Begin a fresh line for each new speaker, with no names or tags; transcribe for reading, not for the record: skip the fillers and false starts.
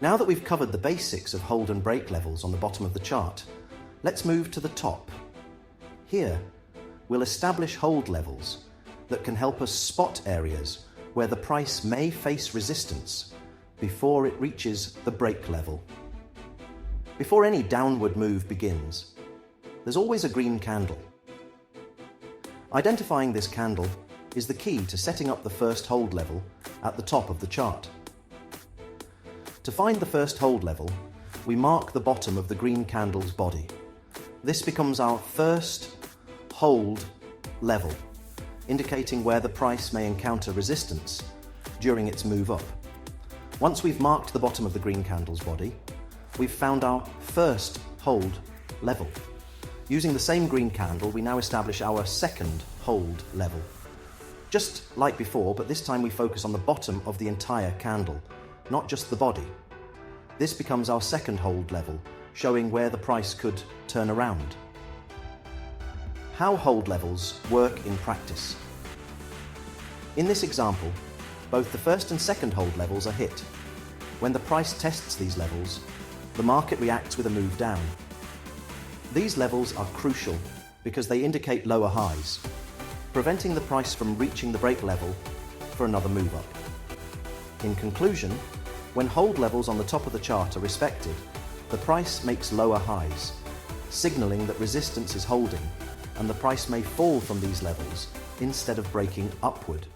Now that we've covered the basics of hold and break levels on the bottom of the chart, let's move to the top. Here, we'll establish hold levels that can help us spot areas where the price may face resistance before it reaches the break level. Before any downward move begins, there's always a green candle. Identifying this candle is the key to setting up the first hold level at the top of the chart. To find the first hold level, we mark the bottom of the green candle's body. This becomes our first hold level, indicating where the price may encounter resistance during its move up. Once we've marked the bottom of the green candle's body, we've found our first hold level. Using the same green candle, we now establish our second hold level. Just like before, but this time we focus on the bottom of the entire candle, not just the body. This becomes our second hold level, showing where the price could turn around. How hold levels work in practice. In this example, both the first and second hold levels are hit. When the price tests these levels, the market reacts with a move down. These levels are crucial because they indicate lower highs, preventing the price from reaching the break level for another move up. In conclusion, when hold levels on the top of the chart are respected, the price makes lower highs, signaling that resistance is holding and the price may fall from these levels instead of breaking upward.